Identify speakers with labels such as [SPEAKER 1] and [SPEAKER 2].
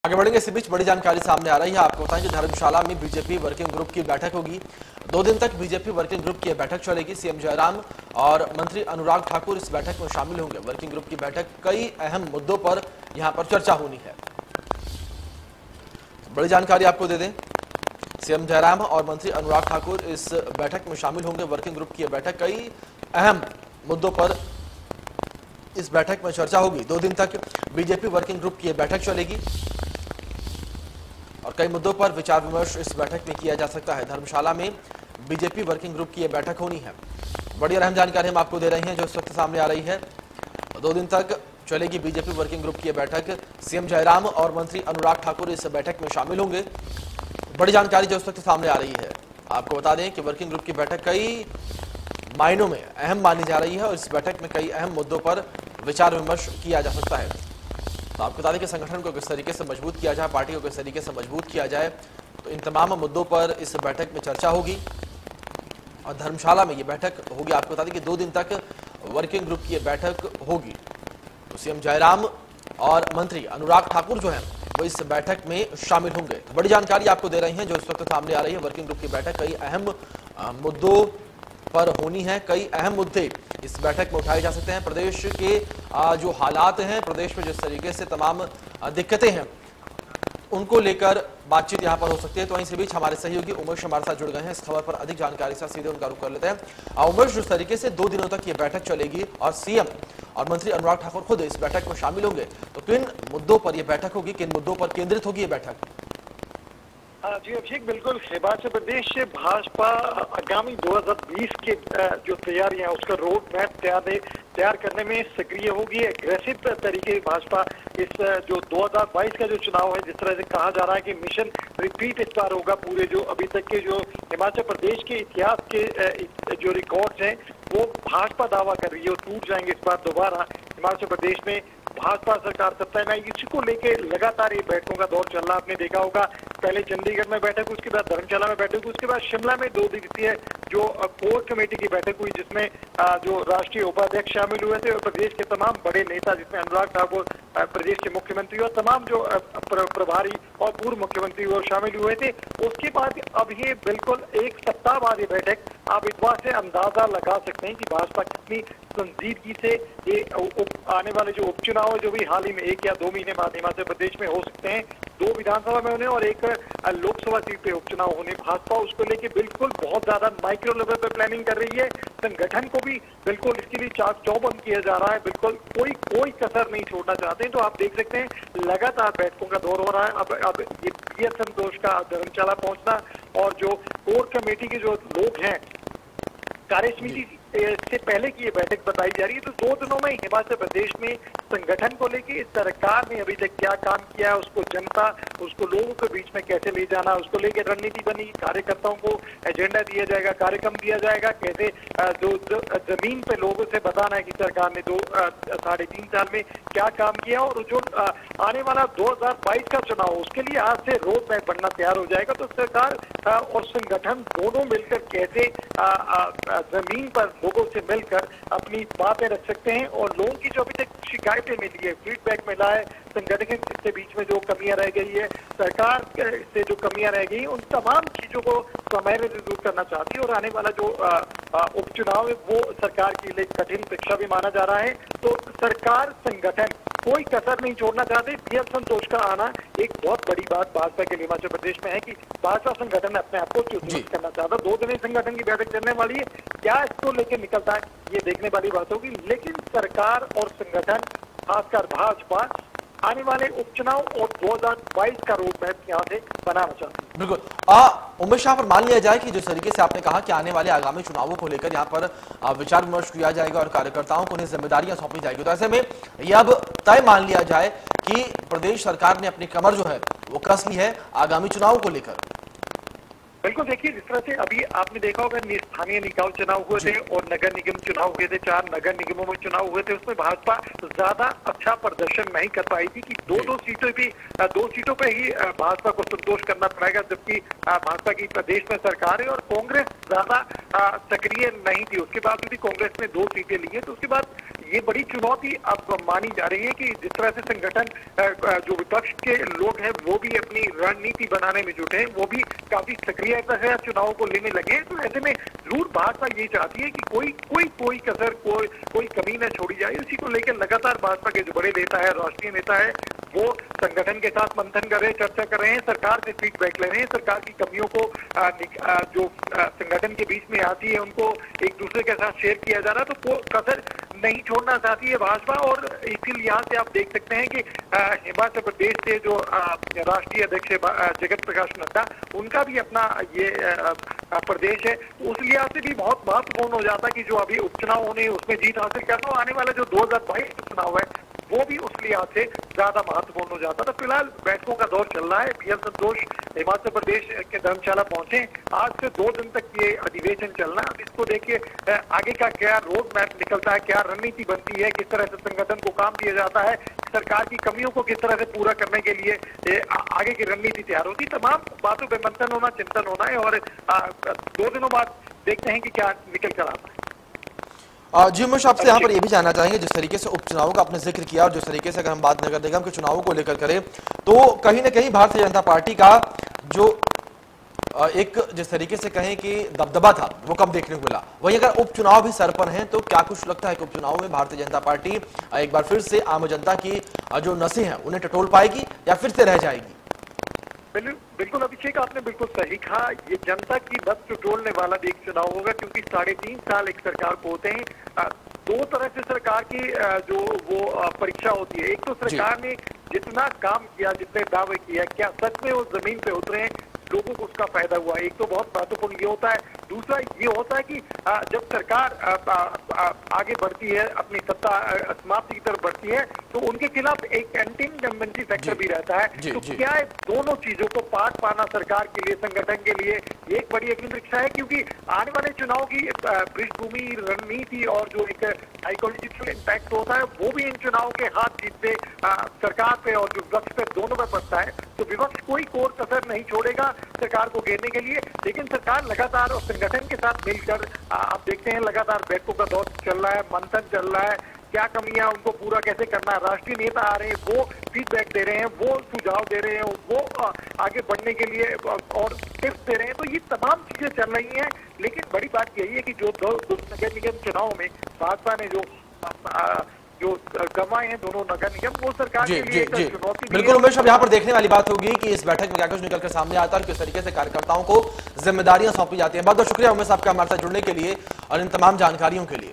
[SPEAKER 1] आगे बढ़ेंगे। इसी बीच बड़ी जानकारी सामने आ रही है। आपको बताएं कि धर्मशाला में बीजेपी वर्किंग ग्रुप की बैठक होगी। 2 दिन तक बीजेपी वर्किंग ग्रुप की बैठक चलेगी। सीएम जयराम और मंत्री अनुराग ठाकुर इस बैठक में शामिल होंगे। वर्किंग ग्रुप की बैठक कई अहम मुद्दों पर यहां पर चर्चा होनी है। बड़ी जानकारी आपको दे दें, सीएम जयराम और मंत्री अनुराग ठाकुर इस बैठक में शामिल होंगे। वर्किंग ग्रुप की बैठक कई अहम मुद्दों पर इस बैठक में चर्चा होगी। 2 दिन तक बीजेपी वर्किंग ग्रुप की बैठक चलेगी और कई मुद्दों पर विचार विमर्श इस बैठक में किया जा सकता है। धर्मशाला में बीजेपी वर्किंग ग्रुप की बैठक होनी है। बड़ी अहम जानकारी हम आपको दे रहे हैं जो इस वक्त सामने आ रही है। 2 दिन तक चलेगी बीजेपी वर्किंग ग्रुप की बैठक। सीएम जयराम और मंत्री अनुराग ठाकुर इस बैठक में शामिल होंगे। बड़ी जानकारी जो इस वक्त सामने आ रही है, आपको बता दें कि वर्किंग ग्रुप की बैठक कई मायनों में अहम मानी जा रही है और इस बैठक में कई अहम मुद्दों पर विचार विमर्श किया जा सकता है। तो आपको बता दें कि संगठन को किस तरीके से मजबूत किया जाए, पार्टी को किस तरीके से मजबूत किया जाए, तो इन तमाम मुद्दों पर इस बैठक में चर्चा होगी और धर्मशाला में ये बैठक होगी। आपको बता दें कि 2 दिन तक वर्किंग ग्रुप की बैठक होगी। तो सीएम जयराम और मंत्री अनुराग ठाकुर जो है वो इस बैठक में शामिल होंगे। बड़ी जानकारी आपको दे रहे हैं जो इस वक्त सामने आ रही है। वर्किंग ग्रुप की बैठक कई अहम मुद्दों पर होनी है। कई अहम मुद्दे इस बैठक में उठाए जा सकते हैं। प्रदेश के जो हालात हैं, प्रदेश में जिस तरीके से तमाम दिक्कतें हैं, उनको लेकर बातचीत यहां पर हो सकती है। तो इसी बीच हमारे सहयोगी उमेश हमारे साथ जुड़ गए हैं। इस खबर पर अधिक जानकारी से सीधे उनका रुख कर लेते हैं। उमेश, जिस तरीके से 2 दिनों तक ये बैठक चलेगी और सीएम और मंत्री अनुराग ठाकुर खुद इस बैठक में शामिल होंगे, तो किन मुद्दों पर यह बैठक होगी, किन मुद्दों पर केंद्रित होगी ये बैठक?
[SPEAKER 2] जी अभिषेक, बिल्कुल हिमाचल प्रदेश से भाजपा आगामी 2020 के जो तैयारियां उसका रोड मैप तैयार करने में सक्रिय होगी। एग्रेसिव तरीके से भाजपा इस जो 2022 का जो चुनाव है, जिस तरह से कहा जा रहा है कि मिशन रिपीट इस बार होगा। पूरे जो अभी तक के जो हिमाचल प्रदेश के इतिहास के जो रिकॉर्ड्स हैं वो भाजपा दावा कर रही है, वो टूट जाएंगे इस बार दोबारा। हिमाचल प्रदेश में भाजपा सरकार सत्ता में आएगी, इसी को लेके लगातार ये बैठकों का दौर चल रहा। आपने देखा होगा पहले चंडीगढ़ में बैठक, उसके बाद धर्मशाला में बैठक, उसके बाद शिमला में 2 दिवसीय जो कोर कमेटी की बैठक हुई, जिसमें जो राष्ट्रीय उपाध्यक्ष शामिल हुए थे और प्रदेश के तमाम बड़े नेता, जिसमें अनुराग ठाकुर प्रदेश के मुख्यमंत्री और तमाम जो प्रभारी और पूर्व मुख्यमंत्री वो शामिल हुए थे। उसके बाद अब ये बिल्कुल 1 सप्ताह बाद ये बैठक, आप इस बात से अंदाजा लगा सकते हैं कि भाजपा कितनी संजीदगी से ये आने वाले जो उपचुनाव है, जो भी हाल ही में 1 या 2 महीने बाद हिमाचल प्रदेश में हो सकते हैं, 2 विधानसभा में होने और 1 लोकसभा सीट पे उपचुनाव होने, भाजपा उसको लेके बिल्कुल बहुत ज्यादा माइक्रो लेवल पे प्लानिंग कर रही है। संगठन को भी बिल्कुल इसके लिए चाक चौबंद किया जा रहा है, बिल्कुल कोई कसर नहीं छोड़ना चाहते हैं। तो आप देख सकते हैं लगातार बैठकों का दौर हो रहा है। अब ये पीएस संतोष का धर्मशाला पहुंचना और जो कोर कमेटी के जो लोग हैं, कार्यसमिति से पहले की ये बैठक बताई जा रही है। तो 2 दिनों में हिमाचल प्रदेश में संगठन को लेके सरकार ने अभी तक क्या काम किया है, उसको जनता, उसको लोगों के बीच में कैसे ले जाना, उसको लेके रणनीति बनी, कार्यकर्ताओं को एजेंडा दिया जाएगा, कार्यक्रम दिया जाएगा, कैसे जो जमीन पे लोगों से बताना है कि सरकार ने 3.5 साल में क्या काम किया और जो आने वाला 2022 का चुनाव, उसके लिए आज से रोड मैप बनना तैयार हो जाएगा। तो सरकार और संगठन दोनों मिलकर कैसे जमीन पर लोगों से मिलकर अपनी बातें रख सकते हैं और लोगों की जो अभी तक शिकायतें मिली है, फीडबैक मिला है, संगठन के बीच में जो कमियां रह गई है, सरकार से जो कमियां रह गई, उन तमाम चीजों को समय में दूर करना चाहती है। और आने वाला जो उपचुनाव है वो सरकार के लिए कठिन परीक्षा भी माना जा रहा है। तो सरकार, संगठन कोई कसर नहीं छोड़ना चाहते। पीएस संतोष का आना एक बहुत बड़ी बात भाजपा के लिए हिमाचल प्रदेश में है कि भाजपा संगठन अपने आप को चुस्त करना चाहता। 2 दिन संगठन की बैठक चलने वाली है, क्या इसको लेकर निकलता है ये देखने वाली बात होगी। लेकिन सरकार और संगठन, खासकर भाजपा, आने वाले उपचुनाव और 2022 का रोड मैप यहाँ से बनाना चाहते हैं।
[SPEAKER 1] बिल्कुल उमेश, यहाँ पर मान लिया जाए कि जिस तरीके से आपने कहा कि आने वाले आगामी चुनावों को लेकर यहाँ पर विचार विमर्श किया जाएगा और कार्यकर्ताओं को उन्हें जिम्मेदारियां सौंपी जाएगी, तो ऐसे में यह अब तय मान लिया जाए कि प्रदेश सरकार ने अपनी कमर जो है वो कस ली है आगामी चुनाव को लेकर।
[SPEAKER 2] बिल्कुल, देखिए जिस तरह से अभी आपने देखा होगा स्थानीय निकाय चुनाव हुए थे और नगर निगम चुनाव हुए थे, 4 नगर निगमों में चुनाव हुए थे, उसमें भाजपा ज्यादा अच्छा प्रदर्शन नहीं कर पाई थी कि 2 सीटों पे ही भाजपा को संतोष करना पड़ेगा, जबकि भाजपा की प्रदेश में सरकार है और कांग्रेस ज्यादा सक्रिय नहीं थी। उसके बाद भी कांग्रेस ने 2 सीटें ली है। तो उसके बाद ये बड़ी चुनौती अब मानी जा रही है कि जिस तरह से संगठन जो विपक्ष के लोग हैं वो भी अपनी रणनीति बनाने में जुटे हैं, वो भी काफी सक्रियता से चुनाव को लेने लगे हैं। तो ऐसे में जरूर भाजपा ये चाहती है कि कोई कसर कोई कमी न छोड़ी जाए। इसी को लेकर लगातार भाजपा के जो बड़े नेता है, राष्ट्रीय नेता है, वो संगठन के साथ मंथन कर रहे हैं, चर्चा कर रहे हैं, सरकार से फीडबैक ले रहे हैं, सरकार की कमियों को जो संगठन के बीच में आती है उनको एक दूसरे के साथ शेयर किया जा रहा है। तो कसर नहीं छोड़ना चाहती है भाजपा। और इसी लिहाज से आप देख सकते हैं कि हिमाचल प्रदेश से जो राष्ट्रीय अध्यक्ष जगत प्रकाश नड्डा, उनका भी अपना ये प्रदेश है, तो उस लिहाज से भी बहुत महत्वपूर्ण हो जाता है कि जो अभी उपचुनाव होने उसमें जीत हासिल करना, आने वाला जो 2022 चुनाव है वो भी उस लिहाज से ज्यादा महत्वपूर्ण हो जाता। तो फिलहाल बैठकों का दौर चल रहा है। बीएल संतोष हिमाचल प्रदेश के धर्मशाला पहुंचे, आज से 2 दिन तक ये अधिवेशन चलना। अब इसको देखिए आगे का क्या रोड मैप निकलता है, क्या रणनीति बनती है, किस तरह से संगठन को काम दिया जाता है, सरकार की कमियों को किस तरह से पूरा करने के लिए आगे की रणनीति तैयार होती। तमाम बातों पर मंथन होना, चिंतन होना है और 2 दिनों बाद देखते हैं कि क्या निकल कर आता है।
[SPEAKER 1] जी उमेश, आपसे यहाँ पर ये भी जानना चाहेंगे, जिस तरीके से उपचुनावों का आपने जिक्र किया और जिस तरीके से अगर हम बात नगर निगम के चुनावों को लेकर करें तो कहीं ना कहीं भारतीय जनता पार्टी का जो एक जिस तरीके से कहें कि दबदबा था वो कम देखने को मिला। वहीं अगर उपचुनाव भी सर पर हैं तो क्या कुछ लगता है कि उपचुनाव में भारतीय जनता पार्टी एक बार फिर से आम जनता की जो नसें हैं उन्हें टटोल पाएगी या फिर से रह जाएगी?
[SPEAKER 2] बिल्कुल अभिषेक, आपने बिल्कुल सही कहा। ये जनता की बस टटोलने वाला भी एक चुनाव होगा, क्योंकि 3.5 साल एक सरकार को होते हैं। 2 तरह से सरकार की जो वो परीक्षा होती है। एक तो सरकार ने जितना काम किया, जितने दावे किया, क्या सच में वो जमीन पे उतरे हैं, लोगों को उसका फायदा हुआ। एक तो बहुत महत्वपूर्ण ये होता है। दूसरा ये होता है कि जब सरकार आगे बढ़ती है, अपनी सत्ता समाप्ति की तरफ बढ़ती है, तो उनके खिलाफ एक एंटी इनकम्बेंसी फैक्टर भी रहता है। तो क्या है, दोनों चीजों को पार पाना सरकार के लिए, संगठन के लिए ये एक बड़ी अग्नि परीक्षा है। क्योंकि आने वाले चुनाव की पृष्ठभूमि, रणनीति और जो एक साइकोलॉजिकल इम्पैक्ट होता है वो भी इन चुनावों के हाथ जीतते सरकार पे और जो विपक्ष पे दोनों पे पड़ता है। तो विपक्ष कोई कोर कसर नहीं छोड़ेगा सरकार को घेरने के लिए। लेकिन सरकार लगातार और संगठन के साथ मिलकर आप देखते हैं लगातार बैठकों का दौर चल रहा है, मंथन चल रहा है, क्या कमियां उनको पूरा कैसे करना है। राष्ट्रीय नेता आ रहे हैं, वो फीडबैक दे रहे हैं, वो सुझाव दे रहे हैं, वो आगे बढ़ने के लिए और टिप्स दे रहे हैं। तो ये तमाम चीजें चल रही हैं। लेकिन बड़ी बात यही है कि जो 2 नगर निगम चुनाव में भाजपा ने जो गंवाए हैं दोनों नगर निगम, वो सरकार के लिए चुनौती।
[SPEAKER 1] बिल्कुल उमेश, अब यहाँ पर देखने वाली बात होगी कि इस बैठक में क्या कुछ निकलकर सामने आता है और किस तरीके से कार्यकर्ताओं को जिम्मेदारियां सौंपी जाती हैं। बहुत बहुत शुक्रिया उमेश आपका हमारे साथ जुड़ने के लिए और इन तमाम जानकारियों के लिए।